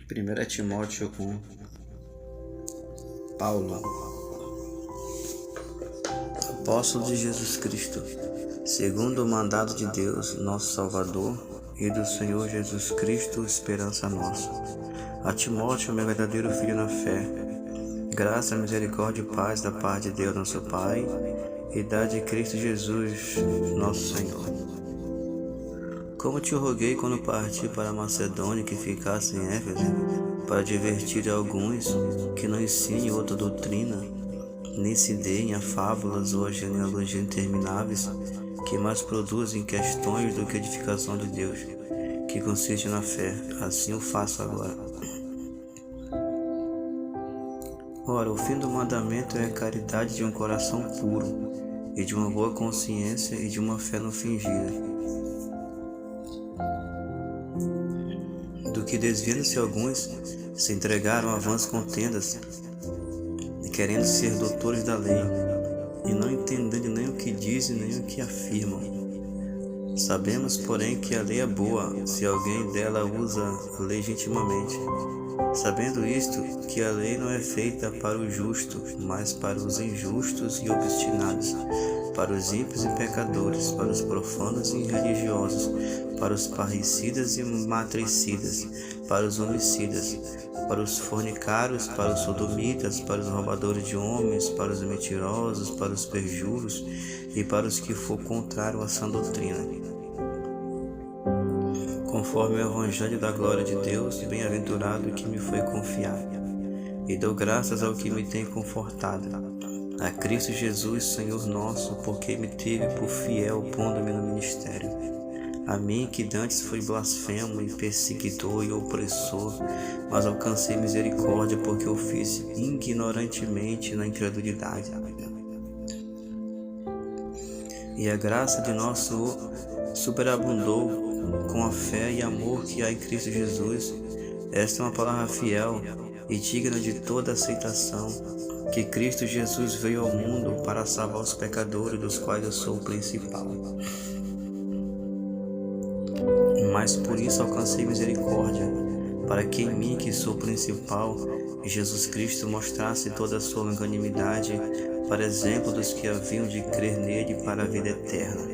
1 Timóteo 1. Paulo, apóstolo de Jesus Cristo, segundo o mandado de Deus, nosso Salvador, e do Senhor Jesus Cristo, esperança nossa. A Timóteo, meu verdadeiro filho na fé, graça, misericórdia e paz da parte de Deus, nosso Pai, e da de Cristo Jesus, nosso Senhor. Como te roguei quando parti para a Macedônia que ficasse em Éfeso, para divertir alguns, que não ensine outra doutrina, nem se deem a fábulas ou a genealogia intermináveis, que mais produzem questões do que edificação de Deus, que consiste na fé. Assim eu faço agora. Ora, o fim do mandamento é a caridade de um coração puro, e de uma boa consciência e de uma fé não fingida. Do que desviando-se alguns, se entregaram a vãs contendas, querendo ser doutores da lei, e não entendendo nem o que dizem nem o que afirmam. Sabemos, porém, que a lei é boa, se alguém dela usa legitimamente. Sabendo isto, que a lei não é feita para o justo, mas para os injustos e obstinados, para os ímpios e pecadores, para os profanos e religiosos, para os parricidas e matricidas, para os homicidas, para os fornicários, para os sodomitas, para os roubadores de homens, para os mentirosos, para os perjuros e para os que for contrário à sã doutrina. Conforme o evangelho da glória de Deus, bem-aventurado que me foi confiado, e dou graças ao que me tem confortado, a Cristo Jesus, Senhor nosso, porque me teve por fiel, pondo-me no ministério. A mim, que dantes fui blasfemo e perseguidor e opressor, mas alcancei misericórdia, porque eu fiz ignorantemente na incredulidade. E a graça de nosso superabundou com a fé e amor que há em Cristo Jesus. Esta é uma palavra fiel e digna de toda aceitação, que Cristo Jesus veio ao mundo para salvar os pecadores, dos quais eu sou o principal. Mas por isso alcancei misericórdia, para que em mim, que sou o principal, Jesus Cristo mostrasse toda a sua longanimidade, para exemplo dos que haviam de crer nele para a vida eterna.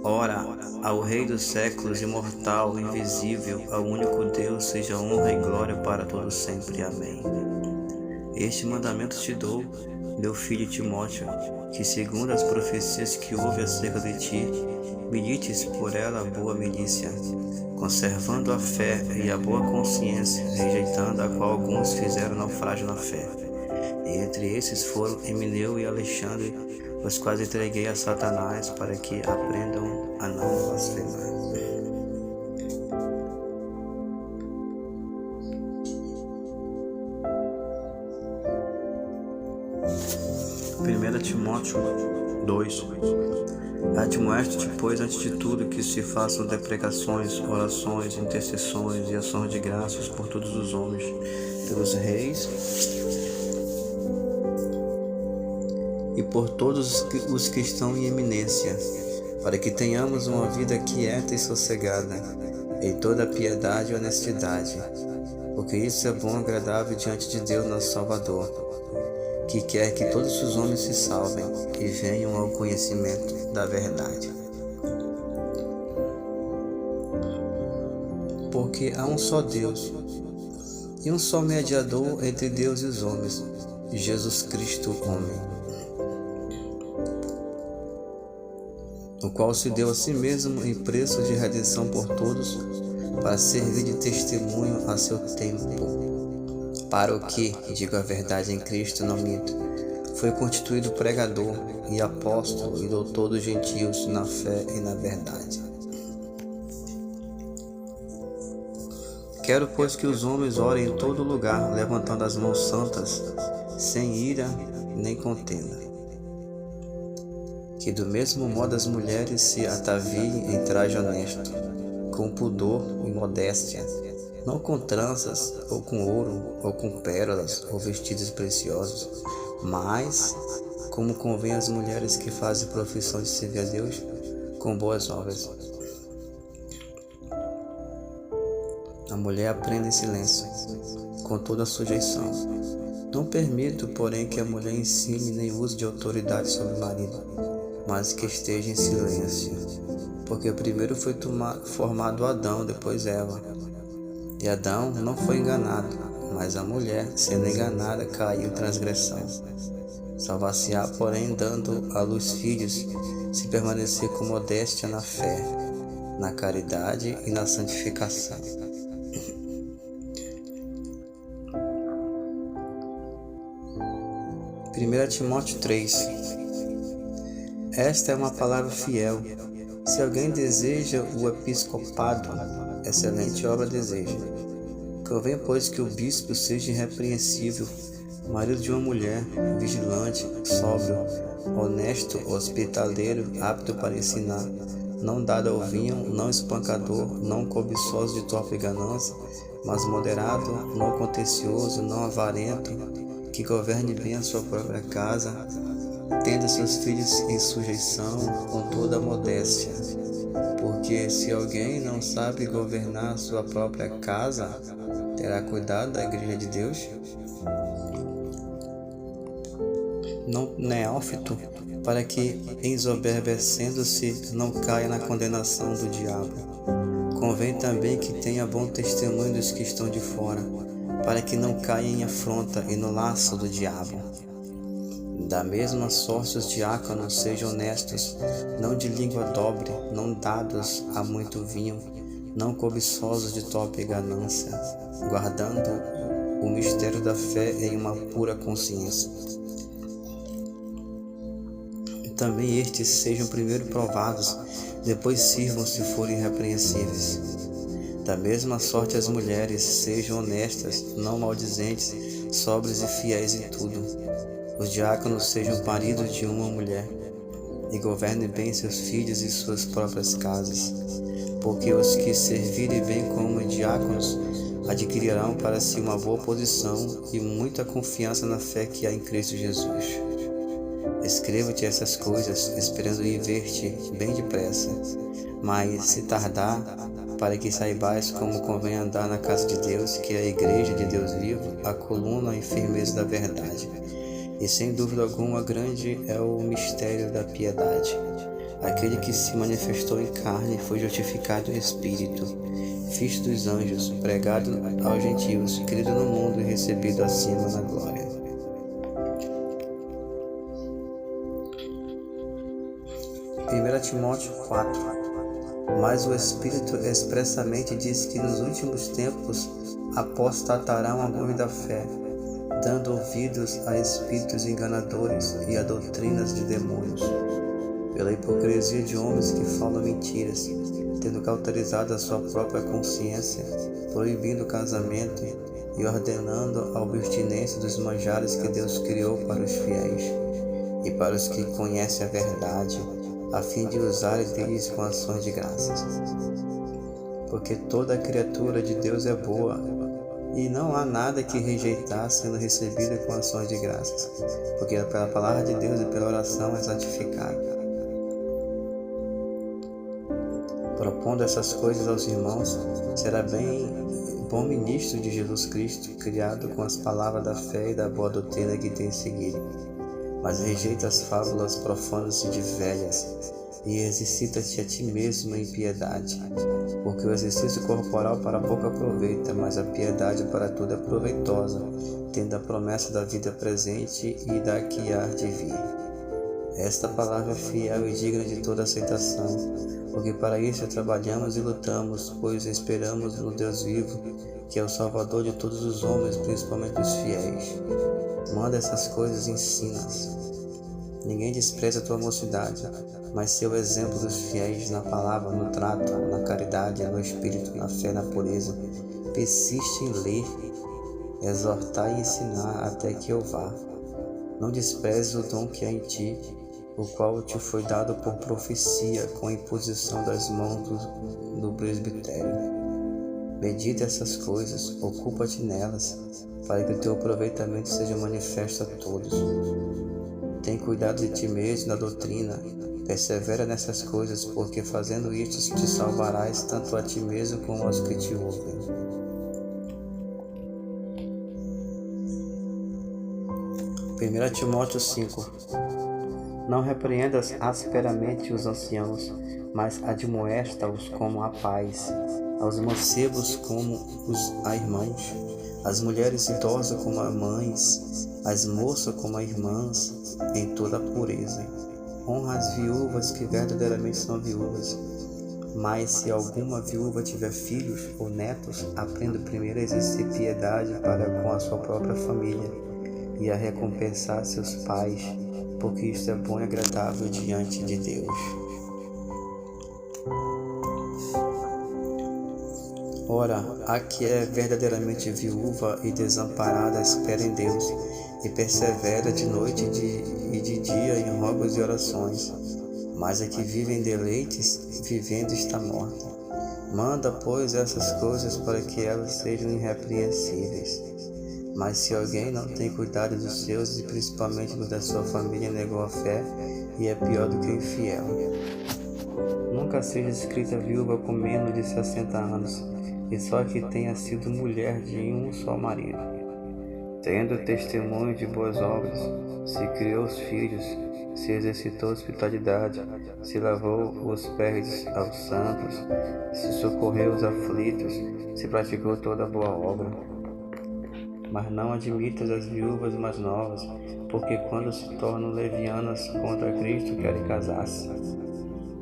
Ora, ao Rei dos séculos, imortal, invisível, ao único Deus, seja honra e glória para todos sempre. Amém. Este mandamento te dou, meu filho Timóteo, que segundo as profecias que houve acerca de ti, milites por ela a boa milícia, conservando a fé e a boa consciência, rejeitando a qual alguns fizeram naufrágio na fé. E entre esses foram Emineu e Alexandre, os quais entreguei a Satanás para que aprendam a não blasfemar. 1 Timóteo 2. Admoesto-te, pois, antes de tudo, que se façam deprecações, orações, intercessões e ações de graças por todos os homens, pelos reis e por todos os que estão em eminência, para que tenhamos uma vida quieta e sossegada, em toda piedade e honestidade, porque isso é bom e agradável diante de Deus nosso Salvador, que quer que todos os homens se salvem e venham ao conhecimento da verdade. Porque há um só Deus e um só mediador entre Deus e os homens, Jesus Cristo, homem, o qual se deu a si mesmo em preço de redenção por todos, para servir de testemunho a seu tempo, para o que, digo a verdade em Cristo, não minto, foi constituído pregador e apóstolo e doutor dos gentios na fé e na verdade. Quero, pois, que os homens orem em todo lugar, levantando as mãos santas, sem ira nem contenda. Que do mesmo modo as mulheres se ataviem em traje honesto, com pudor e modéstia, não com tranças, ou com ouro, ou com pérolas, ou vestidos preciosos, mas, como convém às mulheres que fazem profissão de servir a Deus, com boas obras. A mulher aprende em silêncio, com toda a sujeição. Não permito, porém, que a mulher ensine nem use de autoridade sobre o marido, mas que esteja em silêncio. Porque primeiro foi formado Adão, depois Eva. E Adão não foi enganado, mas a mulher, sendo enganada, caiu em transgressão. Salvar-se-á, porém, dando à luz filhos, se permanecer com modéstia na fé, na caridade e na santificação. 1 Timóteo 3. Esta é uma palavra fiel. Se alguém deseja o episcopado, excelente obra deseja. Convém, pois, que o bispo seja irrepreensível, marido de uma mulher, vigilante, sóbrio, honesto, hospitaleiro, apto para ensinar, não dado ao vinho, não espancador, não cobiçoso de torpe ganância, mas moderado, não contencioso, não avarento, que governe bem a sua própria casa, tendo seus filhos em sujeição com toda a modéstia. Porque se alguém não sabe governar sua própria casa, terá cuidado da igreja de Deus? Não neófito, para que, ensoberbecendo-se, não caia na condenação do diabo. Convém também que tenha bom testemunho dos que estão de fora, para que não caia em afronta e no laço do diabo. Da mesma sorte os diáconos sejam honestos, não de língua dobre, não dados a muito vinho, não cobiçosos de torpe ganância, guardando o mistério da fé em uma pura consciência. Também estes sejam primeiro provados, depois sirvam se forem irrepreensíveis. Da mesma sorte as mulheres sejam honestas, não maldizentes, sóbrias e fiéis em tudo. Os diáconos sejam maridos de uma mulher, e governem bem seus filhos e suas próprias casas, porque os que servirem bem como diáconos adquirirão para si uma boa posição e muita confiança na fé que há em Cristo Jesus. Escrevo-te essas coisas, esperando ir ver-te bem depressa, mas se tardar, para que saibais como convém andar na casa de Deus, que é a igreja de Deus vivo, a coluna e firmeza da verdade. E sem dúvida alguma grande é o mistério da piedade. Aquele que se manifestou em carne foi justificado em espírito, visto dos anjos, pregado aos gentios, crido no mundo e recebido acima na glória. Timóteo 4. Mas o Espírito expressamente diz que nos últimos tempos apostatarão alguns da fé, dando ouvidos a espíritos enganadores e a doutrinas de demônios, pela hipocrisia de homens que falam mentiras, tendo cauterizado a sua própria consciência, proibindo o casamento e ordenando a abstinência dos manjares que Deus criou para os fiéis e para os que conhecem a verdade, a fim de usarem deles com ações de graças. Porque toda criatura de Deus é boa, e não há nada que rejeitar sendo recebida com ações de graças, porque pela palavra de Deus e pela oração é santificada. Propondo essas coisas aos irmãos, será bem bom ministro de Jesus Cristo, criado com as palavras da fé e da boa doutrina que tem seguido. Mas rejeita as fábulas profanas e de velhas, e exercita-te a ti mesmo em piedade, porque o exercício corporal para pouco aproveita, mas a piedade para tudo é proveitosa, tendo a promessa da vida presente e da que há de vir. Esta palavra é fiel e digna de toda aceitação, porque para isso trabalhamos e lutamos, pois esperamos no Deus vivo, que é o Salvador de todos os homens, principalmente os fiéis. Manda essas coisas e ensina-as. Ninguém despreza a tua mocidade, mas seu exemplo dos fiéis na palavra, no trato, na caridade, no espírito, na fé, na pureza. Persiste em ler, exortar e ensinar até que eu vá. Não desprezes o dom que há em ti, o qual te foi dado por profecia, com a imposição das mãos do presbitério. Medita essas coisas, ocupa-te nelas, para que o teu aproveitamento seja manifesto a todos. Tem cuidado de ti mesmo na doutrina, persevera nessas coisas, porque fazendo isto te salvarás tanto a ti mesmo como aos que te ouvem. 1 Timóteo 5. Não repreendas asperamente os anciãos, mas admoesta-os como a pais, aos mancebos como a irmãos, as mulheres idosas como a mães, as moças como a irmãs, em toda a pureza. Honra as viúvas que verdadeiramente são viúvas. Mas se alguma viúva tiver filhos ou netos, aprenda primeiro a exercer piedade para com a sua própria família e a recompensar seus pais, porque isto é bom e agradável diante de Deus. Ora, a que é verdadeiramente viúva e desamparada espera em Deus, e persevera de noite e de dia em rogos e orações. Mas a que vive em deleites, vivendo está morta. Manda, pois, essas coisas para que elas sejam irrepreensíveis. Mas se alguém não tem cuidado dos seus, e principalmente do da sua família, negou a fé, e é pior do que o infiel. Nunca seja escrita viúva com menos de 60 anos, e só que tenha sido mulher de um só marido, tendo testemunho de boas obras, se criou os filhos, se exercitou hospitalidade, se lavou os pés aos santos, se socorreu os aflitos, se praticou toda boa obra. Mas não admitas as viúvas mais novas, porque quando se tornam levianas contra Cristo querem casar-se,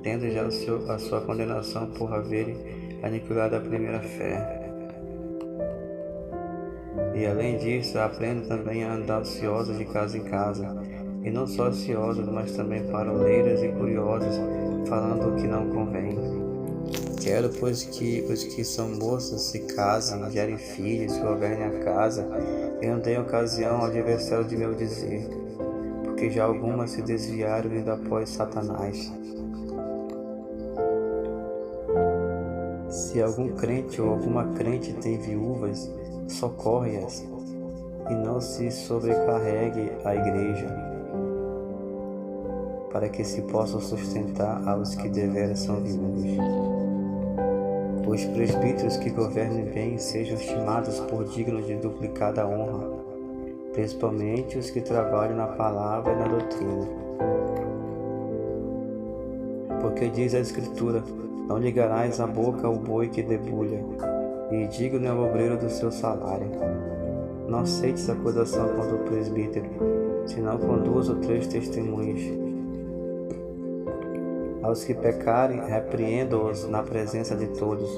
tendo já a sua condenação por haverem aniquilado a primeira fé. E além disso, aprenda também a andar ociosa de casa em casa, e não só ociosas, mas também paroleiras e curiosas, falando o que não convém. Quero, pois, que os que são moças se casem, gerem filhos, governem a casa, e não deem ocasião ao adversário de meu dizer, porque já algumas se desviaram indo após Satanás. Se algum crente ou alguma crente tem viúvas, socorre-as, e não se sobrecarregue a igreja, para que se possam sustentar aos que deveras são viúvos. Os presbíteros que governem bem sejam estimados por dignos de duplicada honra, principalmente os que trabalham na palavra e na doutrina. Porque diz a Escritura: não ligarás a boca ao boi que debulha, e digno é o obreiro do seu salário. Não aceites acusação contra o presbítero, senão com 2 ou 3 testemunhas. Aos que pecarem, repreenda-os na presença de todos,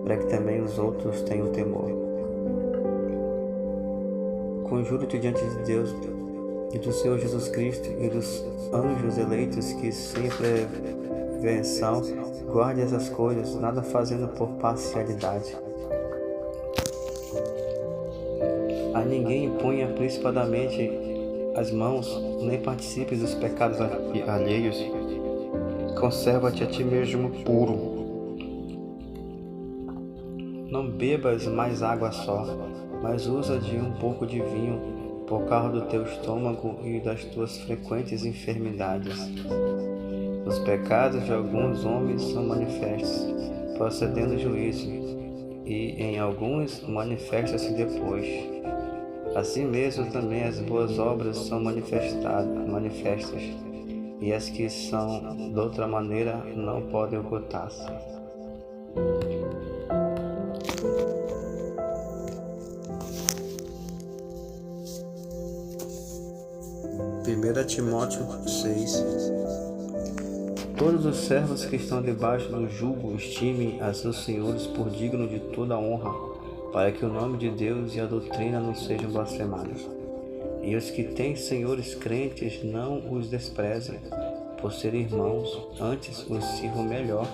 para que também os outros tenham temor. Conjuro-te diante de Deus e do Senhor Jesus Cristo e dos anjos eleitos que sem prevenção guarde essas coisas, nada fazendo por parcialidade. A ninguém imponha principalmente as mãos, nem participe dos pecados alheios. Conserva-te a ti mesmo puro. Não bebas mais água só, mas usa de um pouco de vinho, por causa do teu estômago e das tuas frequentes enfermidades. Os pecados de alguns homens são manifestos, procedendo juízo, e em alguns manifesta-se depois. Assim mesmo também as boas obras são manifestas, e as que são de outra maneira não podem ocultar-se. 1 Timóteo 6. Todos os servos que estão debaixo do jugo estimem a seus senhores por digno de toda honra, para que o nome de Deus e a doutrina não sejam blasfemados. E os que têm senhores crentes não os desprezem, por serem irmãos, antes os sirvam melhor,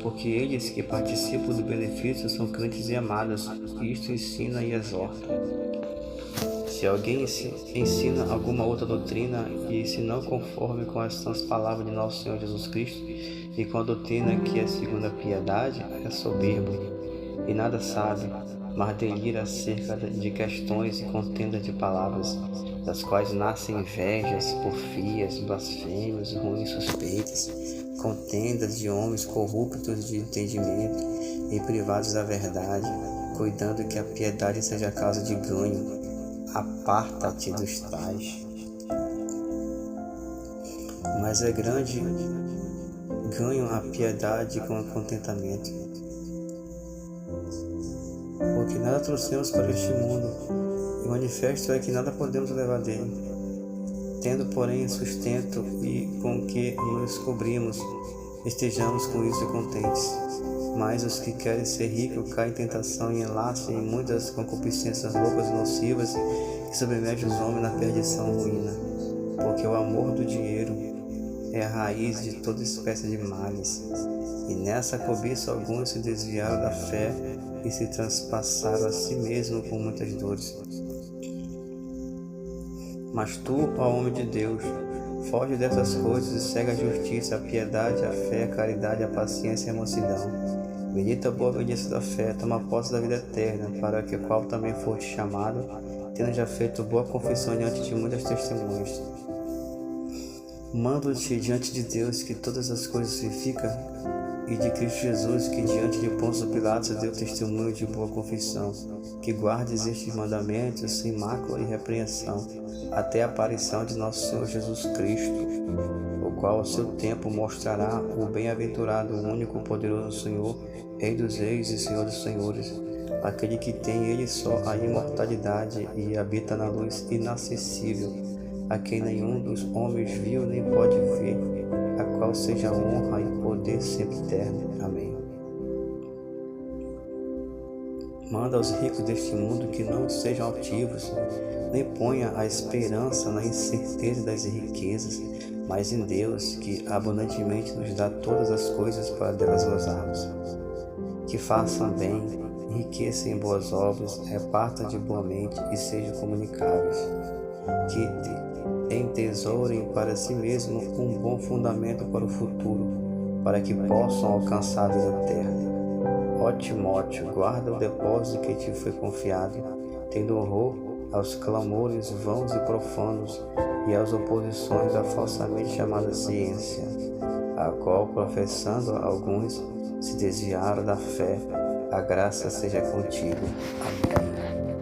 porque eles que participam do benefício são crentes e amados, e isto ensina e exorta. Se alguém ensina alguma outra doutrina, e se não conforme com as sãs palavras de nosso Senhor Jesus Cristo, e com a doutrina que é segundo a piedade, é soberbo, e nada sabe, mas delira acerca de questões e contendas de palavras, das quais nascem invejas, porfias, blasfêmios, ruins suspeitas, contendas de homens corruptos de entendimento e privados da verdade, cuidando que a piedade seja causa de ganho. Aparta-te dos tais. mas é grande ganho a piedade com o contentamento. Porque nada trouxemos para este mundo, e manifesto é que nada podemos levar dele. Tendo, porém, sustento e com que nos cobrimos, estejamos com isso contentes. Mas os que querem ser ricos caem em tentação e enlaçam em muitas concupiscências loucas e nocivas que submergem os homens na perdição ruína. Porque o amor do dinheiro é a raiz de toda espécie de males. E nessa cobiça alguns se desviaram da fé e se transpassaram a si mesmos com muitas dores. Mas tu, ó homem de Deus, foge dessas coisas e segue a justiça, a piedade, a fé, a caridade, a paciência e a mansidão. Bendita a boa obediência da fé, toma posse da vida eterna, para que qual também foste chamado, tendo já feito boa confissão diante de muitas testemunhas. Mando-te diante de Deus que todas as coisas vivificam, e de Cristo Jesus, que diante de Pôncio Pilatos deu testemunho de boa confissão, que guardes estes mandamentos sem mácula e repreensão, até a aparição de nosso Senhor Jesus Cristo, o qual ao seu tempo mostrará o bem-aventurado, único, poderoso Senhor, Rei dos reis e Senhor dos senhores, aquele que tem ele só a imortalidade e habita na luz inacessível, a quem nenhum dos homens viu nem pode ver, a qual seja a honra e poder sempre eterno. Amém. Manda aos ricos deste mundo que não sejam altivos, nem ponha a esperança na incerteza das riquezas, mas em Deus, que abundantemente nos dá todas as coisas para delas gozarmos. Que façam bem, enriqueçam em boas obras, repartam de boa mente e sejam comunicáveis. Que entesourem para si mesmos um bom fundamento para o futuro, para que possam alcançar a vida eterna. Ó Timóteo, guarda o depósito que te foi confiado, tendo horror aos clamores vãos e profanos e às oposições da falsamente chamada ciência, a qual, professando alguns, se desviaram da fé. A graça seja contigo. Amém.